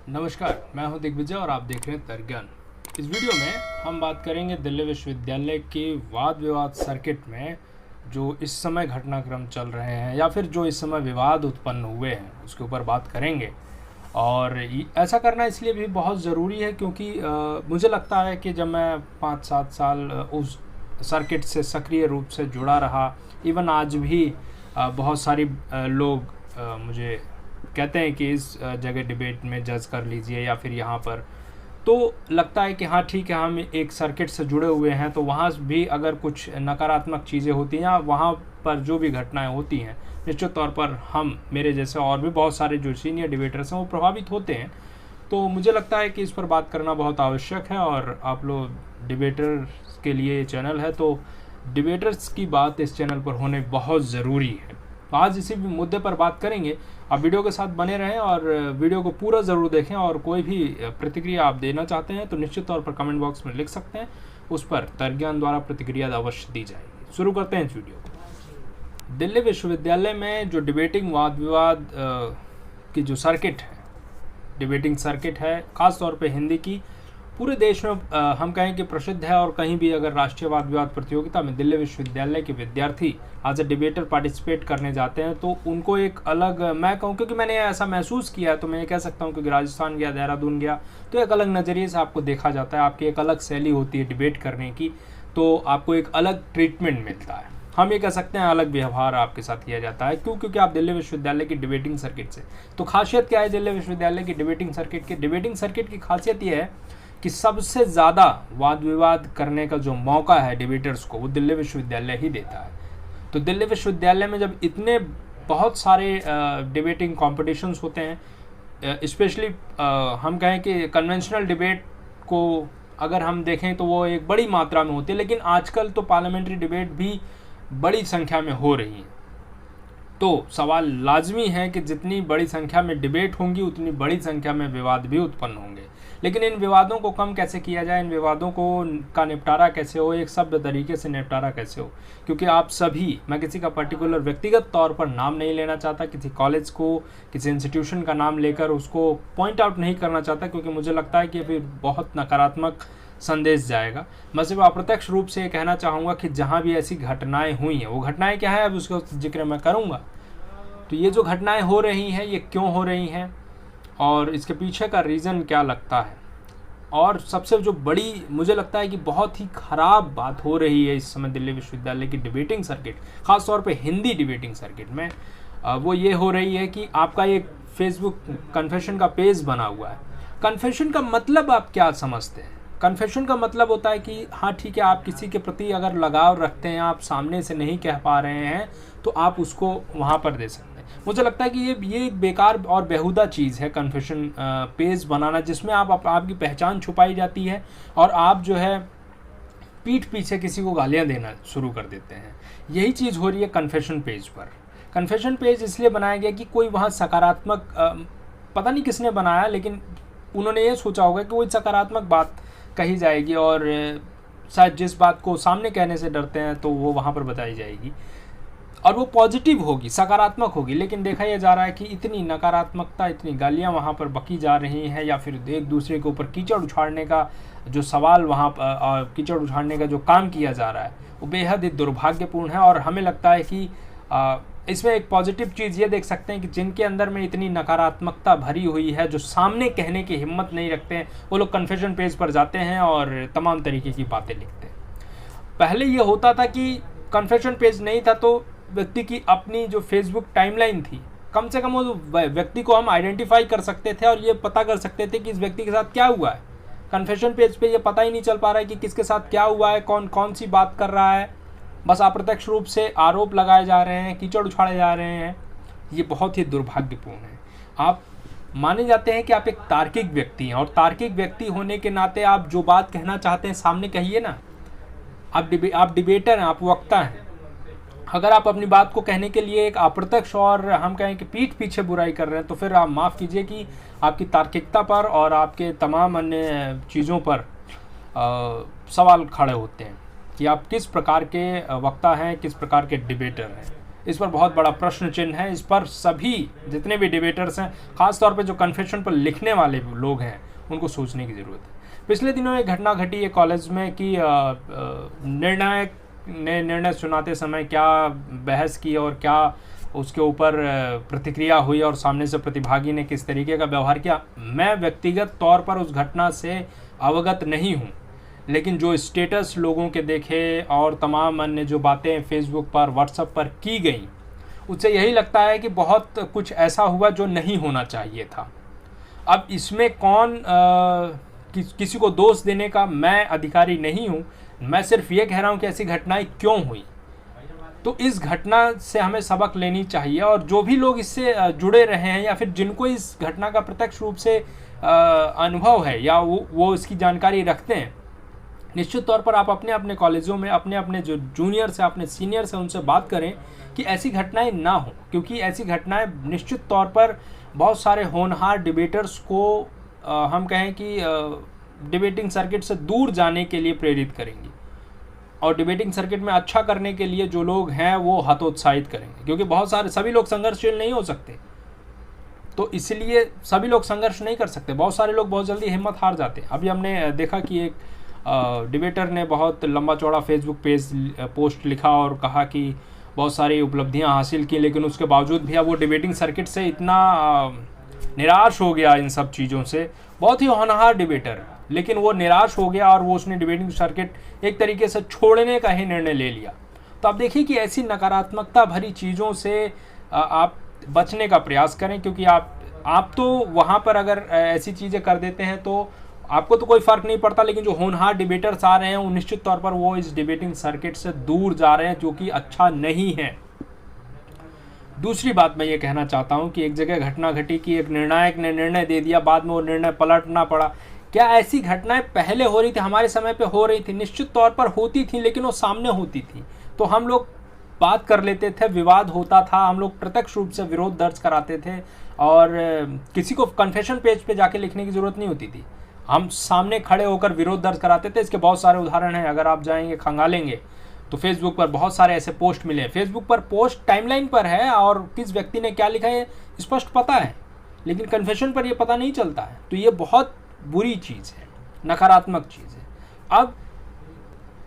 नमस्कार, मैं हूं दिग्विजय और आप देख रहे हैं तर्कज्ञान। इस वीडियो में हम बात करेंगे दिल्ली विश्वविद्यालय के वाद विवाद सर्किट में जो इस समय घटनाक्रम चल रहे हैं या फिर जो इस समय विवाद उत्पन्न हुए हैं उसके ऊपर बात करेंगे। और ऐसा करना इसलिए भी बहुत ज़रूरी है क्योंकि मुझे लगता है कि जब मैं 5-7 साल उस सर्किट से सक्रिय रूप से जुड़ा रहा, इवन आज भी बहुत सारी लोग मुझे कहते हैं कि इस जगह डिबेट में जज कर लीजिए या फिर यहाँ पर, तो लगता है कि हाँ ठीक है, हम एक सर्किट से जुड़े हुए हैं तो वहाँ भी अगर कुछ नकारात्मक चीज़ें होती हैं या वहाँ पर जो भी घटनाएं होती हैं निश्चित तौर पर हम मेरे जैसे और भी बहुत सारे जो सीनियर डिबेटर्स हैं वो प्रभावित होते हैं। तो मुझे लगता है कि इस पर बात करना बहुत आवश्यक है और आप लोग डिबेटर्स के लिए चैनल है तो डिबेटर्स की बात इस चैनल पर होने बहुत ज़रूरी है। तो आज इसी मुद्दे पर बात करेंगे। आप वीडियो के साथ बने रहें और वीडियो को पूरा ज़रूर देखें और कोई भी प्रतिक्रिया आप देना चाहते हैं तो निश्चित तौर पर कमेंट बॉक्स में लिख सकते हैं, उस पर तर्कज्ञान द्वारा प्रतिक्रिया अवश्य दी जाएगी। शुरू करते हैं इस वीडियो को। दिल्ली विश्वविद्यालय में जो डिबेटिंग वाद विवाद की जो सर्किट है, डिबेटिंग सर्किट है, ख़ास तौर पे हिंदी की, पूरे देश में हम कहें कि प्रसिद्ध है। और कहीं भी अगर राष्ट्रीय वाद विवाद प्रतियोगिता में दिल्ली विश्वविद्यालय के विद्यार्थी एज ए डिबेटर पार्टिसिपेट करने जाते हैं तो उनको एक अलग, मैं कहूँ क्योंकि मैंने ऐसा महसूस किया है तो मैं ये कह सकता हूँ क्योंकि राजस्थान गया, देहरादून गया, तो एक अलग नज़रिए से आपको देखा जाता है, आपकी एक अलग शैली होती है डिबेट करने की, तो आपको एक अलग ट्रीटमेंट मिलता है। हम ये कह सकते हैं अलग व्यवहार आपके साथ किया जाता है। क्योंकि आप दिल्ली विश्वविद्यालय की डिबेटिंग सर्किट से, तो खासियत क्या है दिल्ली विश्वविद्यालय की डिबेटिंग सर्किट की? डिबेटिंग सर्किट की खासियत ये है कि सबसे ज़्यादा वाद विवाद करने का जो मौका है डिबेटर्स को वो दिल्ली विश्वविद्यालय ही देता है। तो दिल्ली विश्वविद्यालय में जब इतने बहुत सारे डिबेटिंग कॉम्पिटिशन्स होते हैं, स्पेशली हम कहें कि कन्वेंशनल डिबेट को अगर हम देखें तो वो एक बड़ी मात्रा में होती है, लेकिन आजकल तो पार्लियामेंट्री डिबेट भी बड़ी संख्या में हो रही है। तो सवाल लाजमी है कि जितनी बड़ी संख्या में डिबेट होंगी उतनी बड़ी संख्या में विवाद भी उत्पन्न होंगे। लेकिन इन विवादों को कम कैसे किया जाए, इन विवादों को का निपटारा कैसे हो, एक सभ्य तरीके से निपटारा कैसे हो? क्योंकि आप सभी, मैं किसी का पर्टिकुलर व्यक्तिगत तौर पर नाम नहीं लेना चाहता, किसी कॉलेज को, किसी इंस्टीट्यूशन का नाम लेकर उसको पॉइंट आउट नहीं करना चाहता, क्योंकि मुझे लगता है कि फिर बहुत नकारात्मक संदेश जाएगा। मैं सिर्फ अप्रत्यक्ष रूप से ये कहना चाहूँगा कि जहाँ भी ऐसी घटनाएं हुई हैं, वो घटनाएं क्या है अब उसका जिक्र मैं करूँगा। तो ये जो घटनाएं हो रही हैं ये क्यों हो रही हैं और इसके पीछे का रीज़न क्या लगता है, और सबसे जो बड़ी मुझे लगता है कि बहुत ही ख़राब बात हो रही है इस समय दिल्ली विश्वविद्यालय की डिबेटिंग सर्किट, ख़ास तौर पे हिंदी डिबेटिंग सर्किट में, वो ये हो रही है कि आपका एक फेसबुक कन्फेशन का पेज बना हुआ है। कन्फेशन का मतलब आप क्या समझते हैं? कन्फेशन का मतलब होता है कि हाँ ठीक है, आप किसी के प्रति अगर लगाव रखते हैं, आप सामने से नहीं कह पा रहे हैं तो आप उसको वहाँ पर दे सकते हैं। मुझे लगता है कि ये एक बेकार और बेहुदा चीज़ है कन्फेशन पेज बनाना, जिसमें आपकी पहचान छुपाई जाती है और आप जो है पीठ पीछे किसी को गालियाँ देना शुरू कर देते हैं। यही चीज़ हो रही है कन्फेशन पेज पर। कन्फेशन पेज इसलिए बनाया गया कि कोई वहाँ सकारात्मक, पता नहीं किसने बनाया, लेकिन उन्होंने ये सोचा होगा कि कोई सकारात्मक बात कही जाएगी और शायद जिस बात को सामने कहने से डरते हैं तो वो वहाँ पर बताई जाएगी और वो पॉजिटिव होगी, सकारात्मक होगी। लेकिन देखा यह जा रहा है कि इतनी नकारात्मकता, इतनी गालियाँ वहाँ पर बकी जा रही हैं, या फिर एक दूसरे के ऊपर कीचड़ उछाड़ने का जो सवाल वहाँ पर कीचड़ उछाड़ने का जो काम किया जा रहा है वो बेहद ही दुर्भाग्यपूर्ण है। और हमें लगता है कि इसमें एक पॉजिटिव चीज़ ये देख सकते हैं कि जिनके अंदर में इतनी नकारात्मकता भरी हुई है, जो सामने कहने की हिम्मत नहीं रखते हैं, वो लोग कन्फेशन पेज पर जाते हैं और तमाम तरीके की बातें लिखते हैं। पहले ये होता था कि कन्फेशन पेज नहीं था तो व्यक्ति की अपनी जो फेसबुक टाइमलाइन थी, कम से कम वो व्यक्ति को हम आइडेंटिफाई कर सकते थे और ये पता कर सकते थे कि इस व्यक्ति के साथ क्या हुआ है। कन्फेशन पेज पे ये पता ही नहीं चल पा रहा है कि किसके साथ क्या हुआ है, कौन कौन सी बात कर रहा है, बस अप्रत्यक्ष रूप से आरोप लगाए जा रहे हैं, कीचड़ उछाड़े जा रहे हैं। ये बहुत ही दुर्भाग्यपूर्ण है। आप माने जाते हैं कि आप एक तार्किक व्यक्ति हैं और तार्किक व्यक्ति होने के नाते आप जो बात कहना चाहते हैं सामने कहिए ना। आप डिबेटर हैं, आप वक्ता हैं। अगर आप अपनी बात को कहने के लिए एक अप्रत्यक्ष और हम कहें कि पीठ पीछे बुराई कर रहे हैं तो फिर आप माफ़ कीजिए कि आपकी तार्किकता पर और आपके तमाम अन्य चीज़ों पर सवाल खड़े होते हैं कि आप किस प्रकार के वक्ता हैं, किस प्रकार के डिबेटर हैं। इस पर बहुत बड़ा प्रश्न चिन्ह है। इस पर सभी जितने भी डिबेटर्स हैं, ख़ास तौर पे जो कन्फेशन पर लिखने वाले लोग हैं, उनको सोचने की ज़रूरत है। पिछले दिनों एक घटना घटी है कॉलेज में कि निर्णय सुनाते समय क्या बहस की और क्या उसके ऊपर प्रतिक्रिया हुई और सामने से प्रतिभागी ने किस तरीके का व्यवहार किया। मैं व्यक्तिगत तौर पर उस घटना से अवगत नहीं हूँ, लेकिन जो स्टेटस लोगों के देखे और तमाम अन्य जो बातें फेसबुक पर, व्हाट्सएप पर की गई, उससे यही लगता है कि बहुत कुछ ऐसा हुआ जो नहीं होना चाहिए था। अब इसमें कौन किसी को दोष देने का मैं अधिकारी नहीं हूँ। मैं सिर्फ ये कह रहा हूँ कि ऐसी घटनाएं क्यों हुई। तो इस घटना से हमें सबक लेनी चाहिए और जो भी लोग इससे जुड़े रहे हैं या फिर जिनको इस घटना का प्रत्यक्ष रूप से अनुभव है या वो इसकी जानकारी रखते हैं, निश्चित तौर पर आप अपने अपने कॉलेजों में अपने अपने जो जूनियर्स हैं, अपने सीनियर्स हैं, उनसे बात करें कि ऐसी घटनाएं ना हो, क्योंकि ऐसी घटनाएं निश्चित तौर पर बहुत सारे होनहार डिबेटर्स को हम कहें कि डिबेटिंग सर्किट से दूर जाने के लिए प्रेरित करेंगी और डिबेटिंग सर्किट में अच्छा करने के लिए जो लोग हैं वो हतोत्साहित करेंगे, क्योंकि बहुत सारे सभी लोग संघर्षशील नहीं हो सकते। तो इसलिए सभी लोग संघर्ष नहीं कर सकते। बहुत सारे लोग बहुत जल्दी हिम्मत हार जाते हैं। अभी हमने देखा कि एक डिबेटर ने बहुत लंबा चौड़ा फेसबुक पेज पोस्ट लिखा और कहा कि बहुत सारी उपलब्धियां हासिल की, लेकिन उसके बावजूद भी अब वो डिबेटिंग सर्किट से इतना निराश हो गया इन सब चीज़ों से। बहुत ही होनहार डिबेटर, लेकिन वो निराश हो गया और वो उसने डिबेटिंग सर्किट एक तरीके से छोड़ने का ही निर्णय ले लिया। तो आप देखिए कि ऐसी नकारात्मकता भरी चीज़ों से आप बचने का प्रयास करें, क्योंकि आप तो वहाँ पर अगर ऐसी चीज़ें कर देते हैं तो आपको तो कोई फ़र्क नहीं पड़ता, लेकिन जो होनहार डिबेटर्स आ रहे हैं वो निश्चित तौर पर वो इस डिबेटिंग सर्किट से दूर जा रहे हैं, जो कि अच्छा नहीं है। दूसरी बात मैं ये कहना चाहता हूँ कि एक जगह घटना घटी कि एक निर्णायक ने निर्णय दे दिया, बाद में वो निर्णय पलटना पड़ा। क्या ऐसी घटनाएं पहले हो रही थी, हमारे समय पे हो रही थी? निश्चित तौर पर होती थी, लेकिन वो सामने होती थी तो हम लोग बात कर लेते थे, विवाद होता था, हम लोग प्रत्यक्ष रूप से विरोध दर्ज कराते थे और किसी को कन्फेशन पेज पे जाके लिखने की ज़रूरत नहीं होती थी। हम सामने खड़े होकर विरोध दर्ज कराते थे। इसके बहुत सारे उदाहरण हैं, अगर आप जाएंगे खंगालेंगे तो फेसबुक पर बहुत सारे ऐसे पोस्ट मिले हैं। फेसबुक पर पोस्ट टाइमलाइन पर है और किस व्यक्ति ने क्या लिखा है स्पष्ट पता है, लेकिन कन्फेशन पर ये पता नहीं चलता है। तो ये बहुत बुरी चीज़ है, नकारात्मक चीज़ है। अब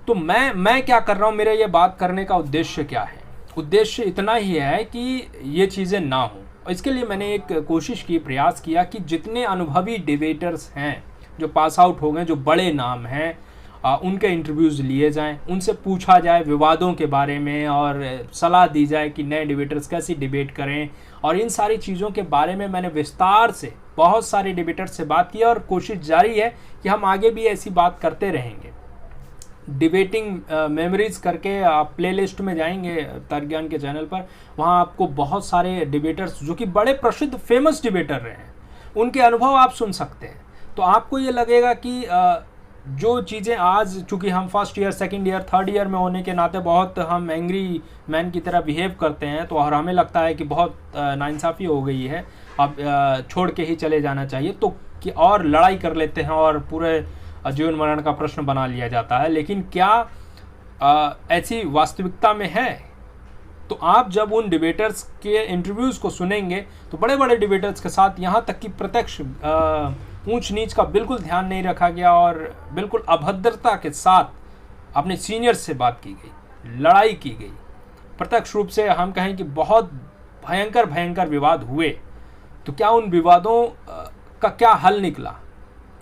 तो मैं क्या कर रहा हूँ, मेरा ये बात करने का उद्देश्य क्या है? उद्देश्य इतना ही है कि ये चीज़ें ना हो। और इसके लिए मैंने एक कोशिश की, प्रयास किया कि जितने अनुभवी डिबेटर्स हैं, जो पास आउट हो गए, जो बड़े नाम हैं, उनके इंटरव्यूज़ लिए जाएं, उनसे पूछा जाए विवादों के बारे में और सलाह दी जाए कि नए डिबेटर्स कैसी डिबेट करें। और इन सारी चीज़ों के बारे में मैंने विस्तार से बहुत सारे डिबेटर्स से बात की और कोशिश जारी है कि हम आगे भी ऐसी बात करते रहेंगे। डिबेटिंग मेमोरीज़ करके आप प्लेलिस्ट में जाएंगे तर्क ज्ञान के चैनल पर, वहाँ आपको बहुत सारे डिबेटर्स जो कि बड़े प्रसिद्ध फेमस डिबेटर रहे हैं, उनके अनुभव आप सुन सकते हैं। तो आपको ये लगेगा कि जो चीज़ें आज, चूँकि हम first year, second year, third year में होने के नाते बहुत हम एंग्री मैन की तरह बिहेव करते हैं, तो और हमें लगता है कि बहुत नाइंसाफ़ी हो गई है, अब छोड़ के ही चले जाना चाहिए, तो कि और लड़ाई कर लेते हैं और पूरे जीवन मरण का प्रश्न बना लिया जाता है। लेकिन क्या ऐसी वास्तविकता में है? तो आप जब उन डिबेटर्स के इंटरव्यूज़ को सुनेंगे तो बड़े बड़े डिबेटर्स के साथ यहाँ तक कि प्रत्यक्ष ऊंच नीच का बिल्कुल ध्यान नहीं रखा गया और बिल्कुल अभद्रता के साथ अपने सीनियर्स से बात की गई, लड़ाई की गई। प्रत्यक्ष रूप से हम कहें कि बहुत भयंकर भयंकर विवाद हुए। तो क्या उन विवादों का क्या हल निकला?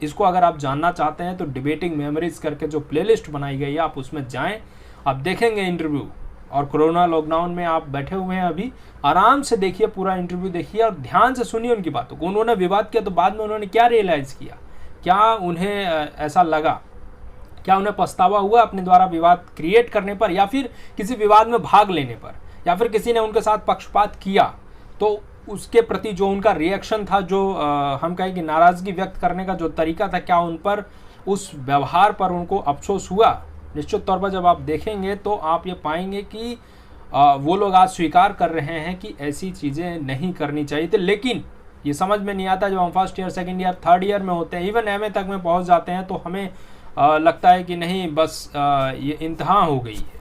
इसको अगर आप जानना चाहते हैं तो डिबेटिंग मेमोरीज करके जो प्लेलिस्ट बनाई गई है, आप उसमें जाएं, आप देखेंगे इंटरव्यू। और कोरोना लॉकडाउन में आप बैठे हुए हैं, अभी आराम से देखिए, पूरा इंटरव्यू देखिए और ध्यान से सुनिए उनकी बातों को। उन्होंने विवाद किया तो बाद में उन्होंने क्या रियलाइज़ किया, क्या उन्हें ऐसा लगा, क्या उन्हें पछतावा हुआ अपने द्वारा विवाद क्रिएट करने पर, या फिर किसी विवाद में भाग लेने पर, या फिर किसी ने उनके साथ पक्षपात किया तो उसके प्रति जो उनका रिएक्शन था, जो हम कहें कि नाराज़गी व्यक्त करने का जो तरीका था, क्या उन पर, उस व्यवहार पर उनको अफसोस हुआ? निश्चित तौर पर जब आप देखेंगे तो आप ये पाएंगे कि वो लोग आज स्वीकार कर रहे हैं कि ऐसी चीज़ें नहीं करनी चाहिए थी। लेकिन ये समझ में नहीं आता, जब हम first year, second year, third year में होते हैं, इवन एमए तक में पहुंच जाते हैं, तो हमें लगता है कि नहीं बस ये इंतहा हो गई है।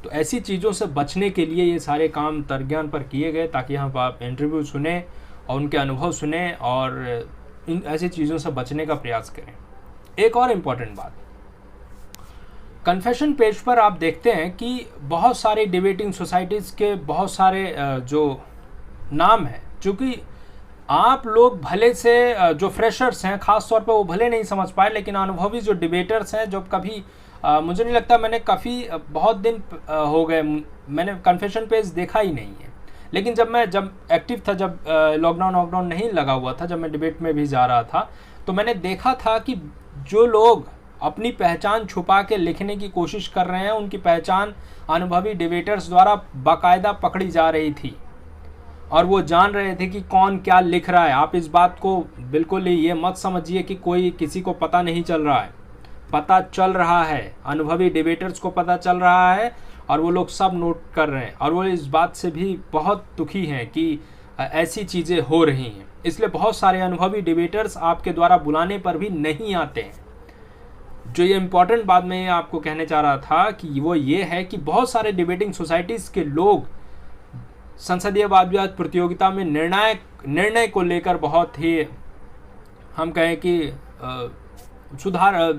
तो ऐसी चीज़ों से बचने के लिए ये सारे काम तर्कज्ञान पर किए गए, ताकि हम आप इंटरव्यू सुने और उनके अनुभव सुने और इन ऐसी चीज़ों से बचने का प्रयास करें। एक और इम्पॉर्टेंट बात, कन्फेशन पेज पर आप देखते हैं कि बहुत सारे डिबेटिंग सोसाइटीज़ के बहुत सारे जो नाम हैं, चूँकि आप लोग भले से जो फ्रेशर्स हैं ख़ास तौर पे वो भले नहीं समझ पाए, लेकिन अनुभवी जो डिबेटर्स हैं जो कभी मुझे नहीं लगता, मैंने काफ़ी बहुत दिन हो गए मैंने कन्फेशन पेज देखा ही नहीं है। लेकिन जब एक्टिव था, जब लॉकडाउन नहीं लगा हुआ था, जब मैं डिबेट में भी जा रहा था, तो मैंने देखा था कि जो लोग अपनी पहचान छुपा के लिखने की कोशिश कर रहे हैं, उनकी पहचान अनुभवी डिबेटर्स द्वारा बाकायदा पकड़ी जा रही थी और वो जान रहे थे कि कौन क्या लिख रहा है। आप इस बात को बिल्कुल ही ये मत समझिए कि कोई किसी को पता नहीं चल रहा है, पता चल रहा है, अनुभवी डिबेटर्स को पता चल रहा है और वो लोग सब नोट कर रहे हैं और वो इस बात से भी बहुत दुखी हैं कि ऐसी चीज़ें हो रही हैं। इसलिए बहुत सारे अनुभवी डिबेटर्स आपके द्वारा बुलाने पर भी नहीं आते हैं। जो ये इम्पॉर्टेंट बात मैं आपको कहने चाह रहा था कि वो ये है कि बहुत सारे डिबेटिंग सोसाइटीज़ के लोग संसदीय वाद विवाद प्रतियोगिता में निर्णय को लेकर बहुत ही, हम कहें कि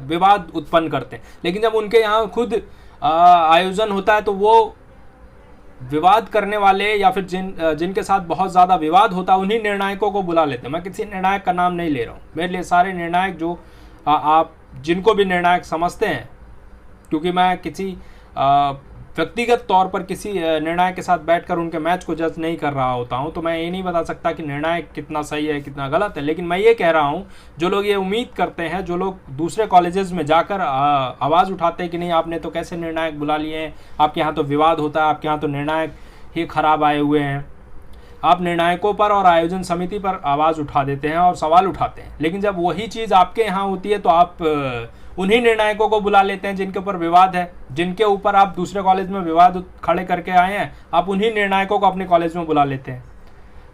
विवाद उत्पन्न करते हैं, लेकिन जब उनके यहाँ खुद आयोजन होता है तो वो विवाद करने वाले या फिर जिनके साथ बहुत ज़्यादा विवाद होता है उन्हीं निर्णायकों को बुला लेते हैं। मैं किसी निर्णायक का नाम नहीं ले रहा हूँ, मेरे लिए सारे निर्णायक जो आप जिनको भी निर्णायक समझते हैं, क्योंकि मैं किसी व्यक्तिगत तौर पर किसी निर्णायक के साथ बैठकर उनके मैच को जज नहीं कर रहा होता हूं, तो मैं ये नहीं बता सकता कि निर्णायक कितना सही है कितना गलत है। लेकिन मैं ये कह रहा हूं, जो लोग ये उम्मीद करते हैं, जो लोग दूसरे कॉलेजेस में जाकर आवाज़ उठाते हैं कि नहीं आपने तो कैसे निर्णायक बुला लिए हैं, आपके यहाँ तो विवाद होता है, आपके यहाँ तो निर्णायक ही खराब आए हुए हैं, आप निर्णायकों पर और आयोजन समिति पर आवाज़ उठा देते हैं और सवाल उठाते हैं। लेकिन जब वही चीज़ आपके यहाँ होती है तो आप उन्हीं निर्णायकों को बुला लेते हैं जिनके ऊपर विवाद है, जिनके ऊपर आप दूसरे कॉलेज में विवाद खड़े करके आए हैं, आप उन्हीं निर्णायकों को अपने कॉलेज में बुला लेते हैं।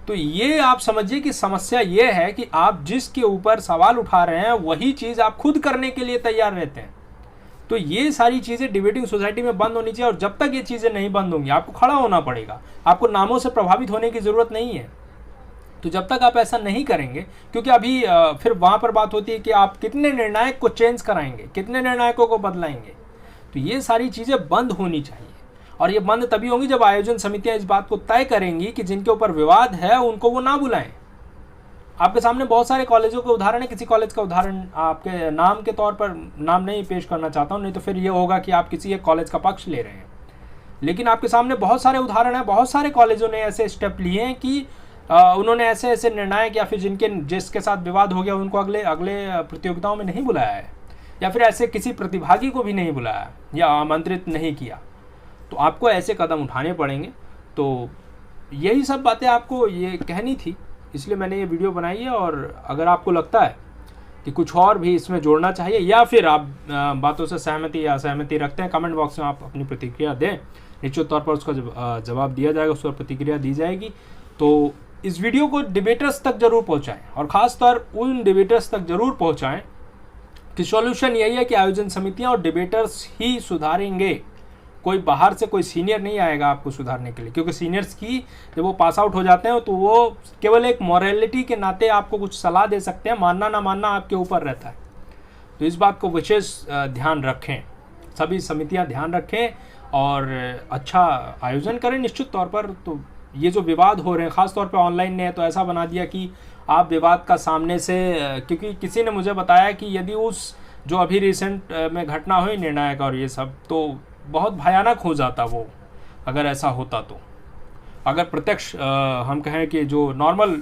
तो ये आप समझिए कि समस्या ये है कि आप जिसके ऊपर सवाल उठा रहे हैं वही चीज़ आप खुद करने के लिए तैयार रहते हैं। तो ये सारी चीज़ें डिबेटिंग सोसाइटी में बंद होनी चाहिए और जब तक ये चीज़ें नहीं बंद होंगी आपको खड़ा होना पड़ेगा। आपको नामों से प्रभावित होने की ज़रूरत नहीं है। तो जब तक आप ऐसा नहीं करेंगे, क्योंकि अभी फिर वहाँ पर बात होती है कि आप कितने निर्णायक को चेंज कराएंगे, कितने निर्णायकों को बदलाएंगे। तो ये सारी चीज़ें बंद होनी चाहिए और ये बंद तभी होंगी जब आयोजन समितियाँ इस बात को तय करेंगी कि जिनके ऊपर विवाद है उनको वो ना बुलाएं। आपके सामने बहुत सारे कॉलेजों के उदाहरण है, किसी कॉलेज का उदाहरण आपके नाम के तौर पर नाम नहीं पेश करना चाहता हूँ, नहीं तो फिर ये होगा कि आप किसी एक कॉलेज का पक्ष ले रहे हैं। लेकिन आपके सामने बहुत सारे उदाहरण हैं, बहुत सारे कॉलेजों ने ऐसे स्टेप लिए हैं कि उन्होंने ऐसे ऐसे निर्णायक या फिर जिसके साथ विवाद हो गया उनको अगले प्रतियोगिताओं में नहीं बुलाया है, या फिर ऐसे किसी प्रतिभागी को भी नहीं बुलाया या आमंत्रित नहीं किया। तो आपको ऐसे कदम उठाने पड़ेंगे। तो यही सब बातें आपको ये कहनी थी, इसलिए मैंने ये वीडियो बनाई है। और अगर आपको लगता है कि कुछ और भी इसमें जोड़ना चाहिए या फिर आप बातों से सहमति या असहमति रखते हैं, कमेंट बॉक्स में आप अपनी प्रतिक्रिया दें, निश्चित तौर पर उसका जवाब दिया जाएगा, उस पर प्रतिक्रिया दी जाएगी। तो इस वीडियो को डिबेटर्स तक जरूर पहुंचाएं और ख़ासतौर उन डिबेटर्स तक जरूर पहुंचाएं कि सॉल्यूशन यही है कि आयोजन समितियां और डिबेटर्स ही सुधारेंगे। कोई बाहर से कोई सीनियर नहीं आएगा आपको सुधारने के लिए, क्योंकि सीनियर्स की जब वो पास आउट हो जाते हैं तो वो केवल एक मॉरलिटी के नाते आपको कुछ सलाह दे सकते हैं, मानना ना मानना आपके ऊपर रहता है। तो इस बात को विशेष ध्यान रखें, सभी समितियां ध्यान रखें और अच्छा आयोजन करें निश्चित तौर पर। तो ये जो विवाद हो रहे हैं ख़ासतौर पे ऑनलाइन ने तो ऐसा बना दिया कि आप विवाद का सामने से, क्योंकि किसी ने मुझे बताया कि यदि उस जो अभी रिसेंट में घटना हुई निर्णायक और ये सब, तो बहुत भयानक हो जाता वो अगर ऐसा होता। तो अगर प्रत्यक्ष हम कहें कि जो नॉर्मल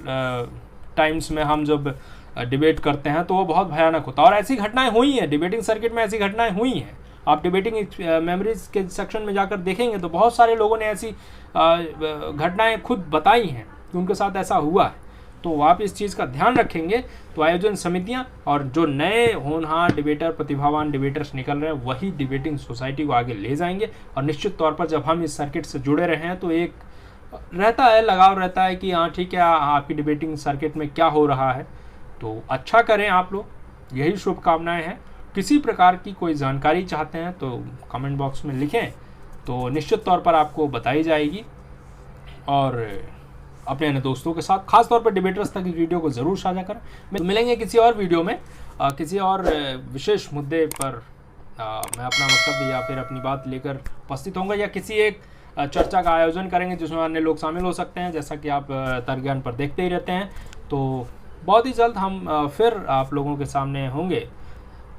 टाइम्स में हम जब डिबेट करते हैं तो वो बहुत भयानक होता है। और ऐसी घटनाएं हुई हैं, डिबेटिंग सर्किट में ऐसी घटनाएं हुई हैं। आप डिबेटिंग मेमोरीज के सेक्शन में जाकर देखेंगे तो बहुत सारे लोगों ने ऐसी घटनाएं खुद बताई हैं कि उनके साथ ऐसा हुआ है। तो आप इस चीज़ का ध्यान रखेंगे तो आयोजन समितियां और जो नए होनहार डिबेटर, प्रतिभावान डिबेटर्स निकल रहे हैं वही डिबेटिंग सोसाइटी को आगे ले जाएंगे। और निश्चित तौर पर जब हम इस सर्किट से जुड़े रहे हैं तो एक रहता है, लगाव रहता है कि हाँ ठीक है, आपकी डिबेटिंग सर्किट में क्या हो रहा है। तो अच्छा करें आप लोग, यही शुभकामनाएं हैं। किसी प्रकार की कोई जानकारी चाहते हैं तो कमेंट बॉक्स में लिखें, तो निश्चित तौर पर आपको बताई जाएगी। और अपने अन्य दोस्तों के साथ, खास तौर पर डिबेटर्स तक इस वीडियो को ज़रूर साझा करें। तो मिलेंगे किसी और वीडियो में किसी और विशेष मुद्दे पर। मैं अपना वक्तव्य या फिर अपनी बात लेकर उपस्थित होऊंगा, या किसी एक चर्चा का आयोजन करेंगे जिसमें अन्य लोग शामिल हो सकते हैं, जैसा कि आप तर्क ज्ञान पर देखते ही रहते हैं। तो बहुत ही जल्द हम फिर आप लोगों के सामने होंगे।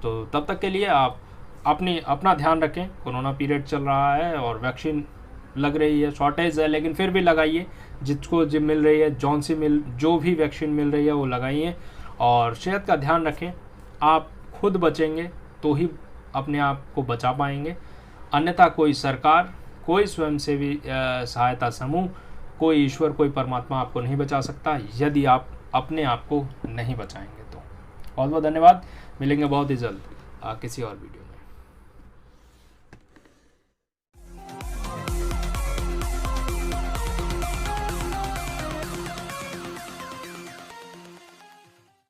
तो तब तक के लिए आप अपना ध्यान रखें। कोरोना पीरियड चल रहा है और वैक्सीन लग रही है, शॉर्टेज है, लेकिन फिर भी लगाइए। जिसको जिम मिल रही है, जो भी वैक्सीन मिल रही है वो लगाइए और सेहत का ध्यान रखें। आप खुद बचेंगे तो ही अपने आप को बचा पाएंगे, अन्यथा कोई सरकार, कोई स्वयंसेवी सहायता समूह, कोई ईश्वर, कोई परमात्मा आपको नहीं बचा सकता यदि आप अपने आप को नहीं बचाएंगे। तो बहुत बहुत धन्यवाद। मिलेंगे बहुत ही जल्द किसी और वीडियो।